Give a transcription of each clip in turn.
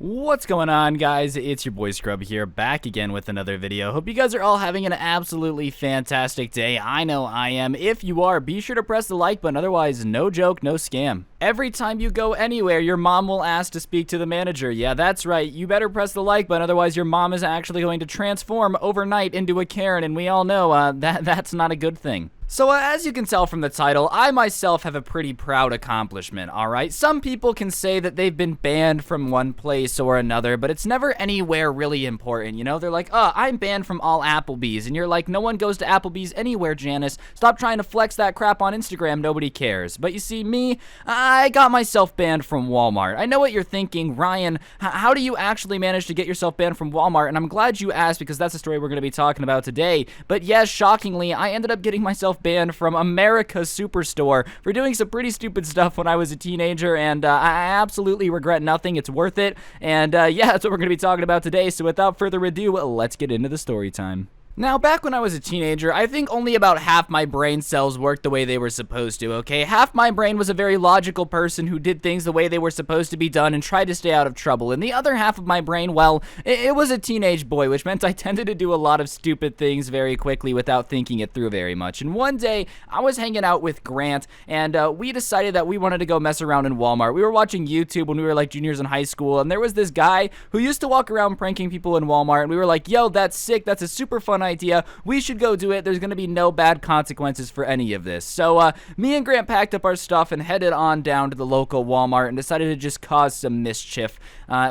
What's going on, guys? It's your boy Scrub here, back again with another video. Hope you guys are all having an absolutely fantastic day. I know I am. If you are, be sure to press the like button. Otherwise, no joke, no scam. Every time you go anywhere, your mom will ask to speak to the manager. Yeah, that's right. You better press the like button. Otherwise, your mom is actually going to transform overnight into a Karen, and we all know that's not a good thing. So as you can tell from the title, I myself have a pretty proud accomplishment, alright? Some people can say that they've been banned from one place or another, but it's never anywhere really important, you know? They're like, I'm banned from all Applebee's, and you're like, no one goes to Applebee's anywhere, Janice. Stop trying to flex that crap on Instagram, nobody cares. But you see, me, I got myself banned from Walmart. I know what you're thinking, Ryan, how do you actually manage to get yourself banned from Walmart? And I'm glad you asked, because that's the story we're going to be talking about today. But yes, shockingly, I ended up getting myself banned from America's Superstore for doing some pretty stupid stuff when I was a teenager, and I absolutely regret nothing. It's worth it, and yeah, that's what we're going to be talking about today. So without further ado, let's get into the story time. Now, back when I was a teenager, I think only about half my brain cells worked the way they were supposed to, okay? Half my brain was a very logical person who did things the way they were supposed to be done and tried to stay out of trouble. And the other half of my brain, well, it was a teenage boy, which meant I tended to do a lot of stupid things very quickly without thinking it through very much. And one day, I was hanging out with Grant, and we decided that we wanted to go mess around in Walmart. We were watching YouTube when we were like juniors in high school, and there was this guy who used to walk around pranking people in Walmart, and we were like, yo, that's sick, that's a super fun idea. We should go do it. There's going to be no bad consequences for any of this. So me and Grant packed up our stuff and headed on down to the local Walmart and decided to just cause some mischief.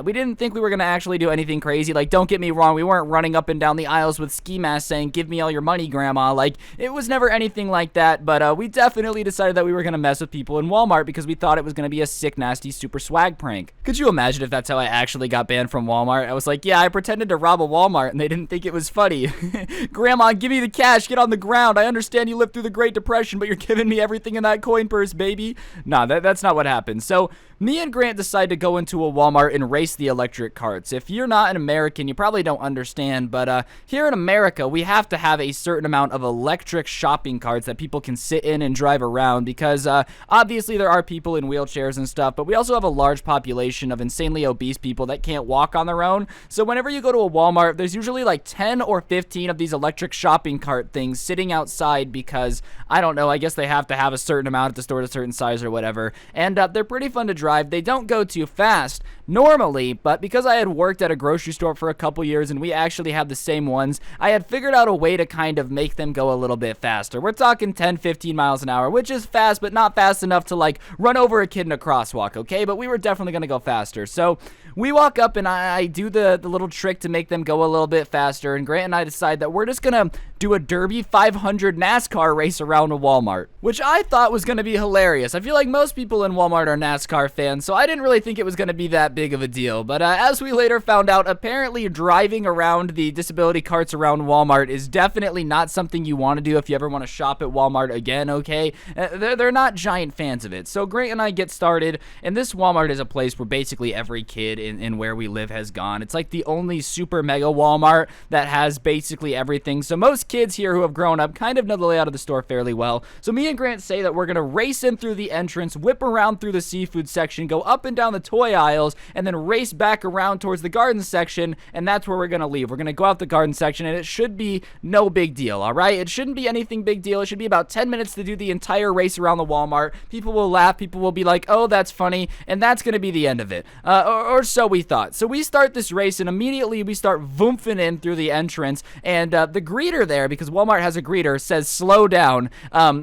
We didn't think we were going to actually do anything crazy. Like, don't get me wrong, we weren't running up and down the aisles with ski masks saying, give me all your money, Grandma. Like, it was never anything like that, but we definitely decided that we were going to mess with people in Walmart because we thought it was going to be a sick, nasty, super swag prank. Could you imagine if that's how I actually got banned from Walmart? I was like, yeah, I pretended to rob a Walmart and they didn't think it was funny. Grandma, give me the cash, get on the ground. I understand you lived through the Great Depression, but you're giving me everything in that coin purse, baby. Nah, that's not what happened. So me and Grant decided to go into a Walmart and race the electric carts. If you're not an American, you probably don't understand, but here in America, we have to have a certain amount of electric shopping carts that people can sit in and drive around because obviously there are people in wheelchairs and stuff, but we also have a large population of insanely obese people that can't walk on their own. So whenever you go to a Walmart, there's usually like 10 or 15 of these electric shopping cart things sitting outside because, I don't know, I guess they have to have a certain amount at the store, a certain size or whatever, and they're pretty fun to drive. They don't go too fast normally, but because I had worked at a grocery store for a couple years and we actually have the same ones, I had figured out a way to kind of make them go a little bit faster. We're talking 10-15 miles an hour, which is fast, but not fast enough to like run over a kid in a crosswalk, okay? But we were definitely going to go faster. So we walk up and I do the little trick to make them go a little bit faster, and Grant and I decide that we're just going to do a Derby 500 NASCAR race around a Walmart, which I thought was going to be hilarious. I feel like most people in Walmart are NASCAR fans, so I didn't really think it was going to be that big of a deal. But as we later found out, apparently driving around the disability carts around Walmart is definitely not something you want to do if you ever want to shop at Walmart again, okay? They're not giant fans of it. So Grant and I get started, and this Walmart is a place where basically every kid in where we live has gone. It's like the only super mega Walmart that has basically everything. So most kids here who have grown up kind of know the layout of the store fairly well. So me and Grant say that we're going to race in through the entrance, whip around through the seafood section, go up and down the toy aisles, and then race back around towards the garden section, and that's where we're going to leave. We're going to go out the garden section, and it should be no big deal, all right? It shouldn't be anything big deal. It should be about 10 minutes to do the entire race around the Walmart. People will laugh. People will be like, oh, that's funny, and that's going to be the end of it. Or so we thought. So we start this race, and immediately we start voomfing in through the entrance, and the greeter there, because Walmart has a greeter, says slow down,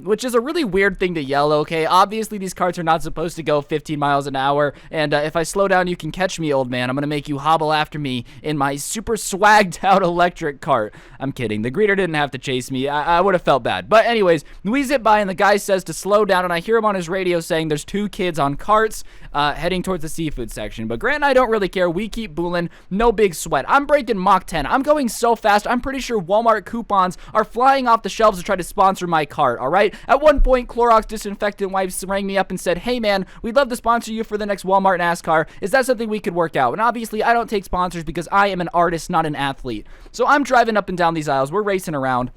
which is a really weird thing to yell, okay? Obviously, these carts are not supposed to go 15 miles an hour, and if I slow down, you can catch me, old man. I'm gonna make you hobble after me in my super swagged out electric cart. I'm kidding. The greeter didn't have to chase me. I would have felt bad. But anyways, we zip by, and the guy says to slow down, and I hear him on his radio saying there's two kids on carts heading towards the seafood section. But Grant and I don't really care. We keep booling. No big sweat. I'm breaking Mach 10. I'm going so fast, I'm pretty sure Walmart coupons are flying off the shelves to try to sponsor my cart, all right? At one point, Clorox disinfectant wipes rang me up and said, hey, man, we'd love to sponsor you for the next Walmart NASCAR. Is that something we could work out? And obviously, I don't take sponsors because I am an artist, not an athlete. So I'm driving up and down these aisles. We're racing around.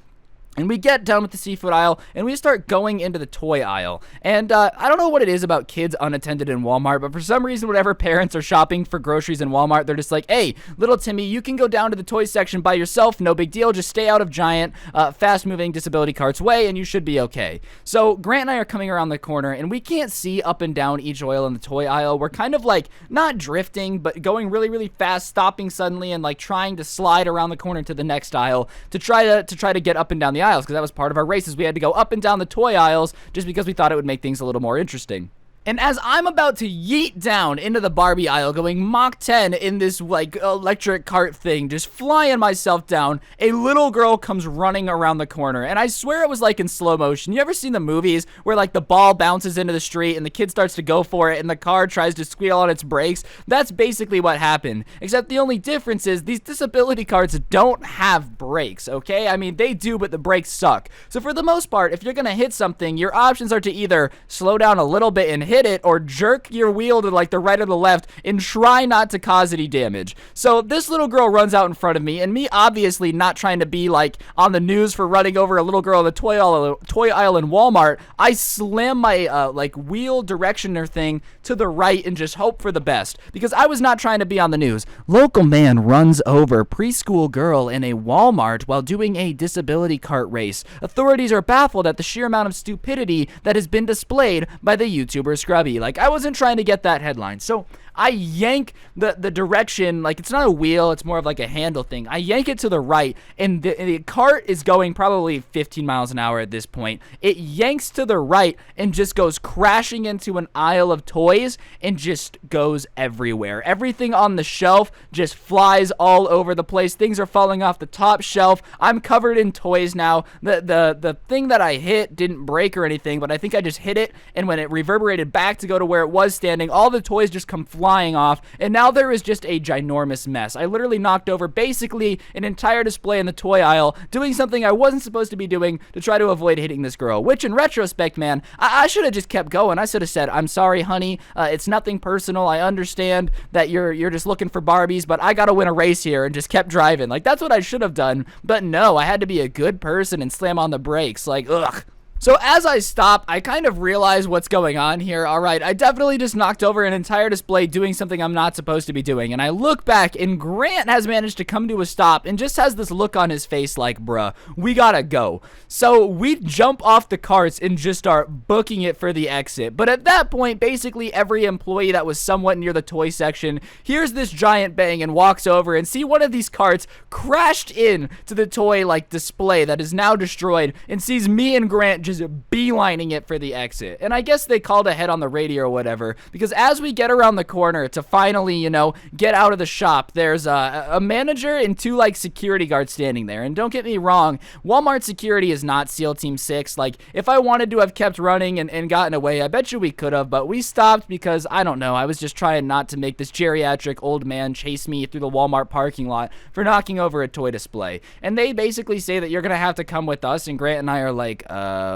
And we get done with the seafood aisle, and we start going into the toy aisle. And I don't know what it is about kids unattended in Walmart, but for some reason, whenever parents are shopping for groceries in Walmart, they're just like, hey, little Timmy, you can go down to the toy section by yourself. No big deal. Just stay out of giant, fast-moving disability carts way, and you should be okay. So Grant and I are coming around the corner, and we can't see up and down each aisle in the toy aisle. We're kind of like not drifting, but going really, really fast, stopping suddenly, and like trying to slide around the corner to the next aisle to try to get up and down the aisles, because that was part of our races. We had to go up and down the toy aisles just because we thought it would make things a little more interesting. And as I'm about to yeet down into the Barbie aisle, going Mach 10 in this, like, electric cart thing, just flying myself down, a little girl comes running around the corner. And I swear it was, like, in slow motion. You ever seen the movies where, like, the ball bounces into the street and the kid starts to go for it and the car tries to squeal on its brakes? That's basically what happened. Except the only difference is these disability carts don't have brakes, okay? I mean, they do, but the brakes suck. So for the most part, if you're gonna hit something, your options are to either slow down a little bit and hit it, or jerk your wheel to like the right or the left and try not to cause any damage. So this little girl runs out in front of me, and me obviously not trying to be like on the news for running over a little girl in the toy aisle in Walmart, I slam my like wheel directioner thing to the right and just hope for the best, because I was not trying to be on the news. Local man runs over preschool girl in a Walmart while doing a disability cart race. Authorities are baffled at the sheer amount of stupidity that has been displayed by the YouTuber Scrubby. Like, I wasn't trying to get that headline. So I yank the direction, like it's not a wheel, it's more of like a handle thing. I yank it to the right, and the cart is going probably 15 miles an hour at this point. It yanks to the right and just goes crashing into an aisle of toys and just goes everywhere. Everything on the shelf just flies all over the place. Things are falling off the top shelf. I'm covered in toys now. The thing that I hit didn't break or anything, but I think I just hit it, and when it reverberated back to go to where it was standing, all the toys just come flying off, and now there is just a ginormous mess. I literally knocked over basically an entire display in the toy aisle, doing something I wasn't supposed to be doing to try to avoid hitting this girl, which in retrospect, man, I should have just kept going. I should have said, I'm sorry, honey, it's nothing personal. I understand that you're just looking for Barbies, but I gotta win a race here, and just kept driving. Like, that's what I should have done, but no, I had to be a good person and slam on the brakes. Like, ugh. So as I stop, I kind of realize what's going on here. All right, I definitely just knocked over an entire display doing something I'm not supposed to be doing. And I look back, and Grant has managed to come to a stop and just has this look on his face like, bruh, we gotta go. So we jump off the carts and just start booking it for the exit. But at that point, basically every employee that was somewhat near the toy section hears this giant bang and walks over and see one of these carts crashed in to the toy like display that is now destroyed, and sees me and Grant just beelining it for the exit. And I guess they called ahead on the radio or whatever, because as we get around the corner to finally, you know, get out of the shop, there's a manager and two like security guards standing there. And don't get me wrong, Walmart security is not SEAL Team 6. Like, if I wanted to have kept running and gotten away, I bet you we could have, but we stopped because, I don't know, I was just trying not to make this geriatric old man chase me through the Walmart parking lot for knocking over a toy display. And they basically say that you're gonna have to come with us, and Grant and I are like,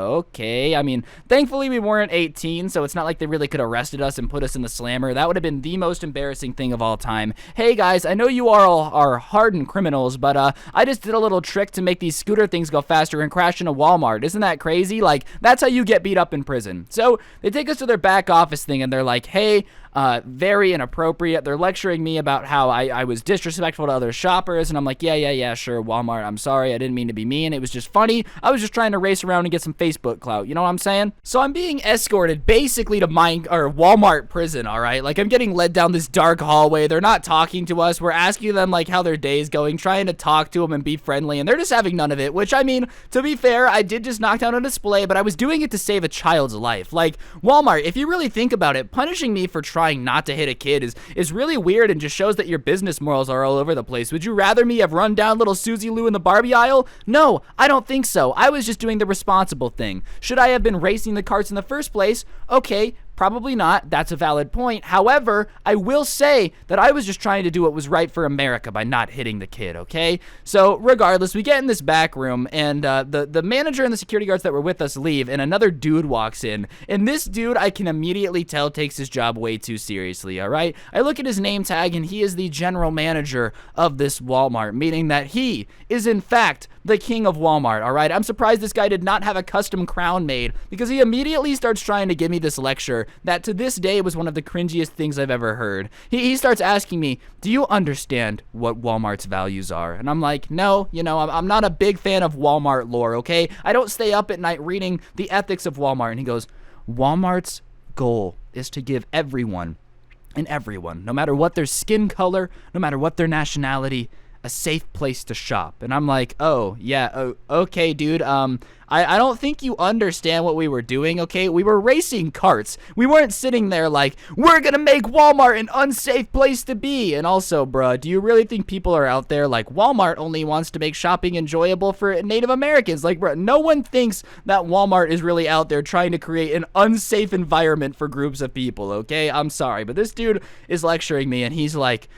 okay. I mean, thankfully we weren't 18, so it's not like they really could have arrested us and put us in the slammer. That would have been the most embarrassing thing of all time. Hey guys, I know you all are hardened criminals, but I just did a little trick to make these scooter things go faster and crash into Walmart. Isn't that crazy? Like, that's how you get beat up in prison. So they take us to their back office thing, and they're like, hey, very inappropriate. They're lecturing me about how I was disrespectful to other shoppers, and I'm like, yeah, sure, Walmart, I'm sorry, I didn't mean to be mean. It was just funny. I was just trying to race around and get some Facebook clout. You know what I'm saying? So I'm being escorted basically to Walmart prison, all right? Like, I'm getting led down this dark hallway. They're not talking to us. We're asking them, like, how their day is going, trying to talk to them and be friendly, and they're just having none of it, which, I mean, to be fair, I did just knock down a display, but I was doing it to save a child's life. Like, Walmart, if you really think about it, punishing me for trying not to hit a kid is really weird and just shows that your business morals are all over the place. Would you rather me have run down little Susie Lou in the Barbie aisle? No, I don't think so. I was just doing the responsible thing. Should I have been racing the carts in the first place? Okay, Probably not. That's a valid point. However, I will say that I was just trying to do what was right for America by not hitting the kid, okay? So regardless, we get in this back room, and the manager and the security guards that were with us leave, and another dude walks in. And this dude, I can immediately tell, takes his job way too seriously, all right? I look at his name tag, and he is the general manager of this Walmart, meaning that he is, in fact, the king of Walmart, all right? I'm surprised this guy did not have a custom crown made, because he immediately starts trying to give me this lecture that to this day was one of the cringiest things I've ever heard. He starts asking me, do you understand what Walmart's values are? And I'm like, no, I'm not a big fan of Walmart lore, okay? I don't stay up at night reading the ethics of Walmart. And he goes, Walmart's goal is to give everyone, no matter what their skin color, no matter what their nationality, a safe place to shop. And I'm like, oh, yeah, okay, dude, I don't think you understand what we were doing, okay? We were racing carts. We weren't sitting there like, we're gonna make Walmart an unsafe place to be. And also, bruh, do you really think people are out there like, Walmart only wants to make shopping enjoyable for Native Americans? Like, bruh, no one thinks that Walmart is really out there trying to create an unsafe environment for groups of people, okay? I'm sorry, but this dude is lecturing me, and he's like,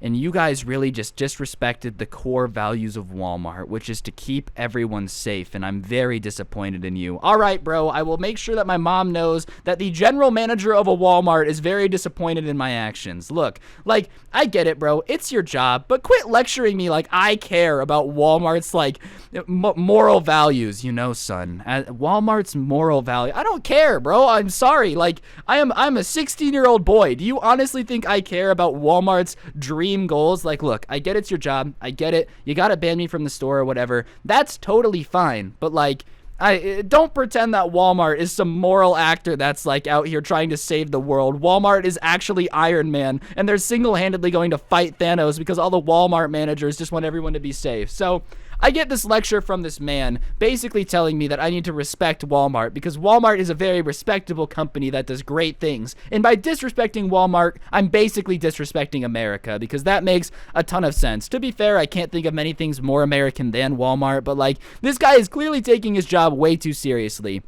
and you guys really just disrespected the core values of Walmart, which is to keep everyone safe, and I'm very disappointed in you. All right, bro, I will make sure that my mom knows that the general manager of a Walmart is very disappointed in my actions. Look, like, I get it, bro, it's your job, but quit lecturing me like I care about Walmart's, like, moral values, son. Walmart's moral value, I don't care, bro, I'm sorry, like, I'm a 16-year-old boy. Do you honestly think I care about Walmart's dream goals? Like, look, I get it's your job, I get it, you gotta ban me from the store or whatever, that's totally fine, but like, I don't pretend that Walmart is some moral actor that's like out here trying to save the world. Walmart is actually Iron Man, and they're single-handedly going to fight Thanos because all the Walmart managers just want everyone to be safe. So I get this lecture from this man basically telling me that I need to respect Walmart because Walmart is a very respectable company that does great things. And by disrespecting Walmart, I'm basically disrespecting America because that makes a ton of sense. To be fair, I can't think of many things more American than Walmart, but like, this guy is clearly taking his job way too seriously.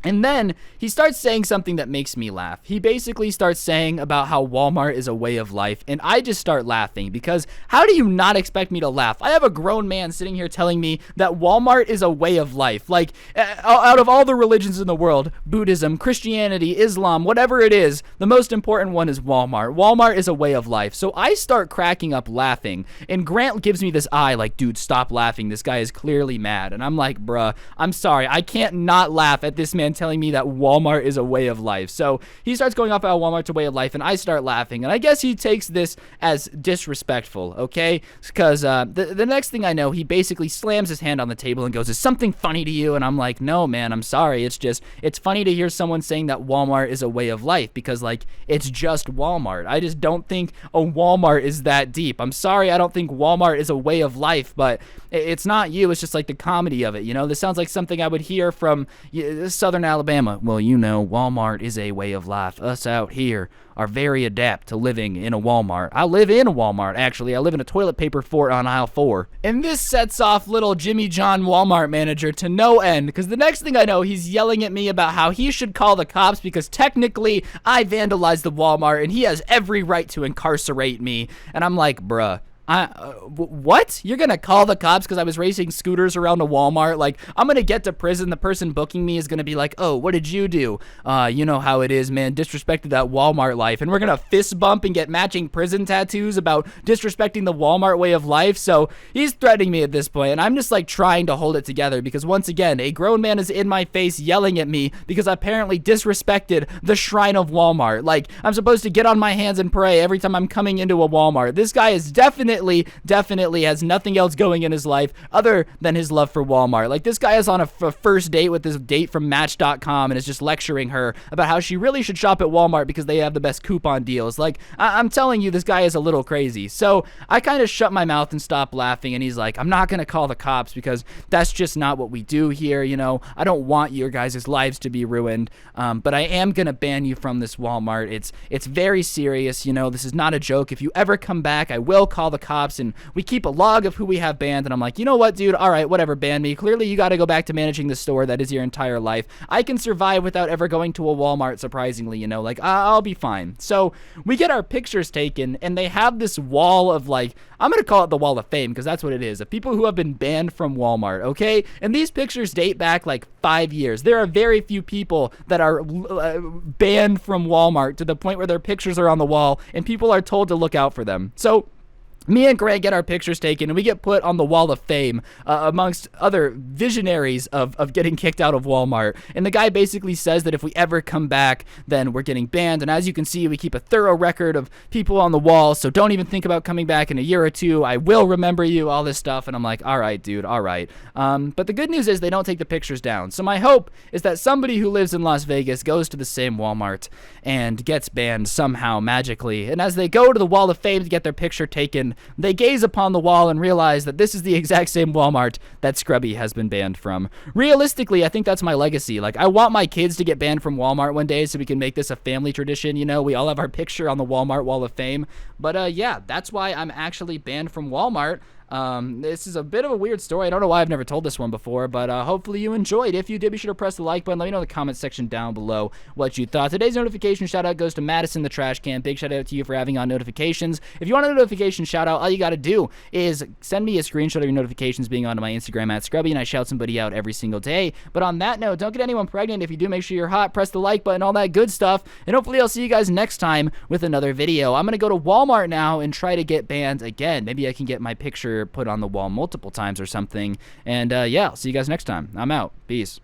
And then he starts saying something that makes me laugh. He basically starts saying about how Walmart is a way of life, and I just start laughing because how do you not expect me to laugh? I have a grown man sitting here telling me that Walmart is a way of life. Like, out of all the religions in the world, Buddhism, Christianity, Islam, whatever it is, the most important one is Walmart. Walmart is a way of life. So I start cracking up laughing, and Grant gives me this eye like, dude, stop laughing. This guy is clearly mad. And I'm like, bruh, I'm sorry. I can't not laugh at this man telling me that Walmart is a way of life. So he starts going off about Walmart's a way of life, and I start laughing, and I guess he takes this as disrespectful, okay? Because the next thing I know, he basically slams his hand on the table and goes, is something funny to you? And I'm like, no, man, I'm sorry. It's funny to hear someone saying that Walmart is a way of life because, like, it's just Walmart. I just don't think a Walmart is that deep. I'm sorry, I don't think Walmart is a way of life, but it's not you. It's just like the comedy of it, This sounds like something I would hear from Southern Alabama. Well, Walmart is a way of life. Us out here are very adept to living in a Walmart. I live in a Walmart, actually. I live in a toilet paper fort on aisle 4. And this sets off little Jimmy John Walmart manager to no end, because the next thing I know, he's yelling at me about how he should call the cops because technically I vandalized the Walmart and he has every right to incarcerate me. And I'm like, bruh, what? You're gonna call the cops because I was racing scooters around a Walmart? Like, I'm gonna get to prison, the person booking me is gonna be like, oh, what did you do? You know how it is, man, disrespected that Walmart life, and we're gonna fist bump and get matching prison tattoos about disrespecting the Walmart way of life. So he's threatening me at this point, and I'm just like trying to hold it together because once again, a grown man is in my face yelling at me because I apparently disrespected the shrine of Walmart. Like, I'm supposed to get on my hands and pray every time I'm coming into a Walmart. This guy is definitely has nothing else going in his life other than his love for Walmart. Like, this guy is on a first date with this date from Match.com and is just lecturing her about how she really should shop at Walmart because they have the best coupon deals. Like, I'm telling you, this guy is a little crazy. So I kind of shut my mouth and stop laughing, and he's like, I'm not going to call the cops because that's just not what we do here. I don't want your guys' lives to be ruined, but I am going to ban you from this Walmart. It's very serious. This is not a joke. If you ever come back, I will call the cops, and we keep a log of who we have banned. And I'm like, you know what, dude? All right, whatever, ban me. Clearly, you got to go back to managing the store that is your entire life. I can survive without ever going to a Walmart, surprisingly, you know, like, I'll be fine. So we get our pictures taken, and they have this wall of, like, I'm going to call it the Wall of Fame, because that's what it is, of people who have been banned from Walmart, okay? And these pictures date back, like, 5 years. There are very few people that are banned from Walmart to the point where their pictures are on the wall, and people are told to look out for them. So me and Greg get our pictures taken, and we get put on the Wall of Fame amongst other visionaries of getting kicked out of Walmart. And the guy basically says that if we ever come back, then we're getting banned. And as you can see, we keep a thorough record of people on the wall, so don't even think about coming back in a year or two. I will remember you, all this stuff. And I'm like, all right, dude, all right. But the good news is they don't take the pictures down. So my hope is that somebody who lives in Las Vegas goes to the same Walmart and gets banned somehow, magically. And as they go to the Wall of Fame to get their picture taken, they gaze upon the wall and realize that this is the exact same Walmart that Scrubby has been banned from. Realistically, I think that's my legacy. Like, I want my kids to get banned from Walmart one day so we can make this a family tradition, you know? We all have our picture on the Walmart Wall of Fame. But, yeah, that's why I'm actually banned from Walmart. This is a bit of a weird story. I don't know why I've never told this one before, but hopefully you enjoyed. If you did, be sure to press the like button. Let me know in the comment section down below what you thought. Today's notification shout out goes to Madison the Trash Can. Big shout out to you for having on notifications. If you want a notification shout out, all you got to do is send me a screenshot of your notifications being on my Instagram at Scrubby, and I shout somebody out every single day. But on that note, don't get anyone pregnant. If you do, make sure you're hot. Press the like button, all that good stuff. And hopefully I'll see you guys next time with another video. I'm going to go to Walmart now and try to get banned again. Maybe I can get my picture put on the wall multiple times or something. And yeah, I'll see you guys next time. I'm out. Peace.